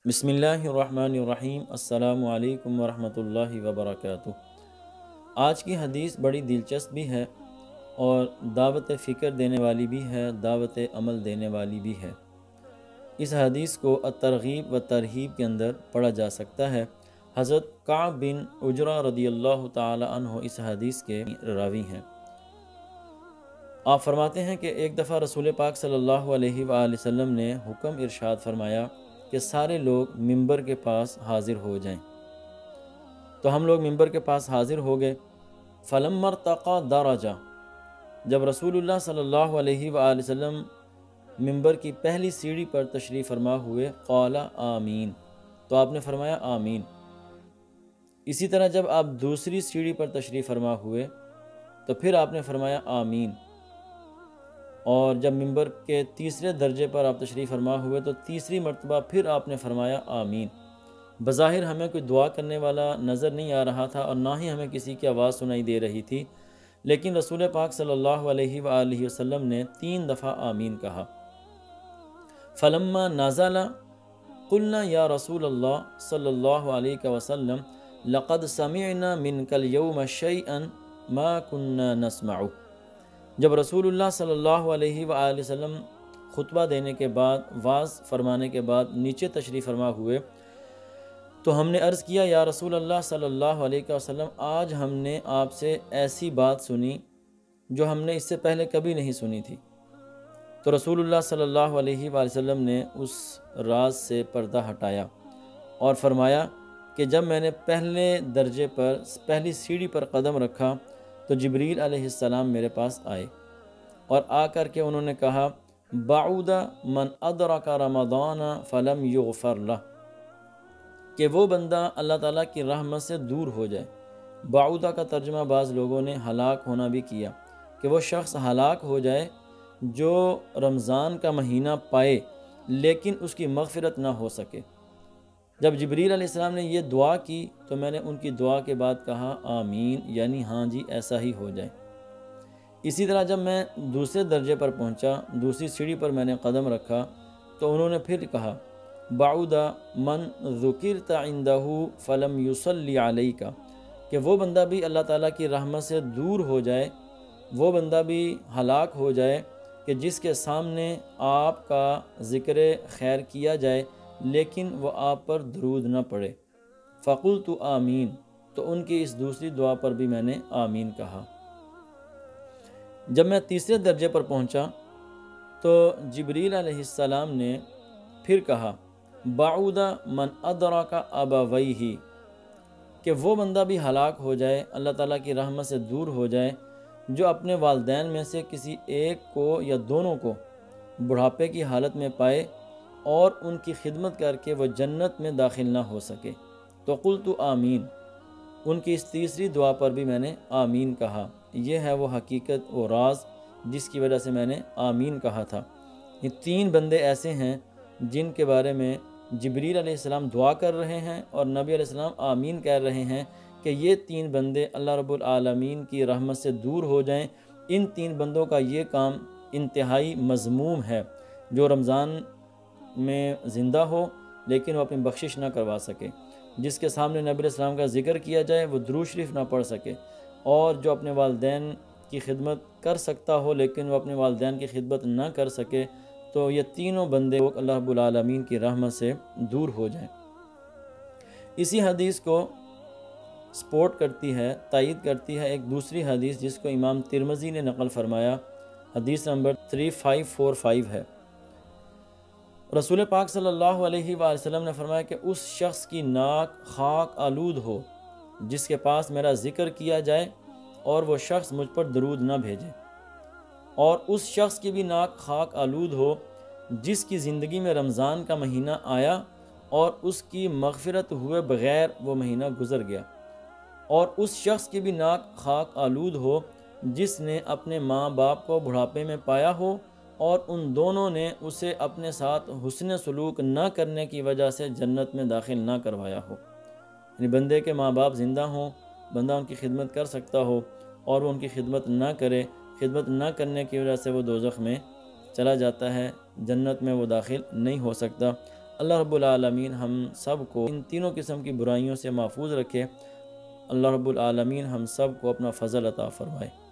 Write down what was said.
بسم اللہ الرحمن الرحیم۔ السلام علیکم ورحمۃ اللہ وبرکاتہ۔ آج کی حدیث بڑی دلچسپ بھی ہے اور دعوت فکر دینے والی بھی ہے، دعوت عمل دینے والی بھی ہے۔ اس حدیث کو الترغیب و ترہیب کے اندر پڑھا جا سکتا ہے۔ حضرت کعب بن عجرہ رضی اللہ تعالی عنہ اس حدیث کے راوی ہیں۔ آپ فرماتے ہیں کہ ایک دفعہ رسول پاک صلی اللہ علیہ وآلہ وسلم نے حکم ارشاد فرمایا کہ سارے لوگ ممبر کے پاس حاضر ہو جائیں۔ تو ہم لوگ ممبر کے پاس حاضر ہو گئے۔ فلما ارتقى درجہ، جب رسول اللہ صلی اللہ علیہ وآلہ وسلم ممبر کی پہلی سیڑھی پر تشریف فرما ہوئے، قال آمین، تو آپ نے فرمایا آمین۔ اسی طرح جب آپ دوسری سیڑھی پر تشریف فرما ہوئے تو پھر آپ نے فرمایا آمین، اور جب ممبر کے تیسرے درجے پر آپ تشریف فرما ہوئے تو تیسری مرتبہ پھر آپ نے فرمایا آمین۔ بظاہر ہمیں کوئی دعا کرنے والا نظر نہیں آ رہا تھا اور نہ ہی ہمیں کسی کی آواز سنائی دے رہی تھی، لیکن رسول پاک صلی اللہ علیہ وآلہ وسلم نے 3 دفعہ آمین کہا۔ فلما نزل قلنا یا رسول اللہ صلی اللہ علیہ وسلم لقد سمعنا منک اليوم شیئا ما كنا نسمع۔ جب رسول اللہ صلی اللہ علیہ وآلہ وسلم خطبہ دینے کے بعد، واعظ فرمانے کے بعد نیچے تشریف فرما ہوئے تو ہم نے عرض کیا یا رسول اللہ صلی اللہ علیہ وسلم، آج ہم نے آپ سے ایسی بات سنی جو ہم نے اس سے پہلے کبھی نہیں سنی تھی۔ تو رسول اللہ صلی اللہ علیہ وآلہ وسلم نے اس راز سے پردہ ہٹایا اور فرمایا کہ جب میں نے پہلے درجے پر، پہلی سیڑھی پر قدم رکھا تو جبریل علیہ السلام میرے پاس آئے اور آ کر کے انہوں نے کہا بعود من ادرک رمضان فلم یغفر لہ، کہ وہ بندہ اللہ تعالیٰ کی رحمت سے دور ہو جائے۔ بعودہ کا ترجمہ بعض لوگوں نے ہلاک ہونا بھی کیا، کہ وہ شخص ہلاک ہو جائے جو رمضان کا مہینہ پائے لیکن اس کی مغفرت نہ ہو سکے۔ جب جبریل علیہ السلام نے یہ دعا کی تو میں نے ان کی دعا کے بعد کہا آمین، یعنی ہاں جی ایسا ہی ہو جائے۔ اسی طرح جب میں دوسرے درجے پر پہنچا، دوسری سیڑھی پر میں نے قدم رکھا تو انہوں نے پھر کہا بعود من ذکرت عندہ فلم یصلی علیک، کہ وہ بندہ بھی اللہ تعالیٰ کی رحمت سے دور ہو جائے، وہ بندہ بھی ہلاک ہو جائے کہ جس کے سامنے آپ کا ذکر خیر کیا جائے لیکن وہ آپ پر درود نہ پڑے۔ فقلت آمین، تو ان کی اس دوسری دعا پر بھی میں نے آمین کہا۔ جب میں تیسرے درجے پر پہنچا تو جبریل علیہ السلام نے پھر کہا بعود من ادرک ابویہ، کہ وہ بندہ بھی ہلاک ہو جائے، اللہ تعالیٰ کی رحمت سے دور ہو جائے جو اپنے والدین میں سے کسی ایک کو یا دونوں کو بڑھاپے کی حالت میں پائے اور ان کی خدمت کر کے وہ جنت میں داخل نہ ہو سکے۔ تو قلت آمین، ان کی اس تیسری دعا پر بھی میں نے آمین کہا۔ یہ ہے وہ حقیقت و راز جس کی وجہ سے میں نے آمین کہا تھا۔ یہ 3 بندے ایسے ہیں جن کے بارے میں جبریل علیہ السلام دعا کر رہے ہیں اور نبی علیہ السلام آمین کہہ رہے ہیں کہ یہ 3 بندے اللہ رب العالمین کی رحمت سے دور ہو جائیں۔ ان 3 بندوں کا یہ کام انتہائی مذموم ہے، جو رمضان میں زندہ ہو لیکن وہ اپنی بخشش نہ کروا سکے، جس کے سامنے نبی علیہ السلام کا ذکر کیا جائے وہ درود شریف نہ پڑھ سکے، اور جو اپنے والدین کی خدمت کر سکتا ہو لیکن وہ اپنے والدین کی خدمت نہ کر سکے، تو یہ تینوں بندے اللہ رب العالمین کی رحمت سے دور ہو جائیں۔ اسی حدیث کو سپورٹ کرتی ہے، تائید کرتی ہے ایک دوسری حدیث جس کو امام ترمذی نے نقل فرمایا، حدیث نمبر 3545 ہے۔ رسول پاک صلی اللہ علیہ وآلہ وسلم نے فرمایا کہ اس شخص کی ناک خاک آلود ہو جس کے پاس میرا ذکر کیا جائے اور وہ شخص مجھ پر درود نہ بھیجے، اور اس شخص کی بھی ناک خاک آلود ہو جس کی زندگی میں رمضان کا مہینہ آیا اور اس کی مغفرت ہوئے بغیر وہ مہینہ گزر گیا، اور اس شخص کی بھی ناک خاک آلود ہو جس نے اپنے ماں باپ کو بڑھاپے میں پایا ہو اور ان دونوں نے اسے اپنے ساتھ حسن سلوک نہ کرنے کی وجہ سے جنت میں داخل نہ کروایا ہو۔ یعنی بندے کے ماں باپ زندہ ہوں، بندہ ان کی خدمت کر سکتا ہو اور وہ ان کی خدمت نہ کرے، خدمت نہ کرنے کی وجہ سے وہ دوزخ میں چلا جاتا ہے، جنت میں وہ داخل نہیں ہو سکتا۔ اللہ رب العالمین ہم سب کو ان تینوں قسم کی برائیوں سے محفوظ رکھے۔ اللہ رب العالمین ہم سب کو اپنا فضل عطا فرمائے۔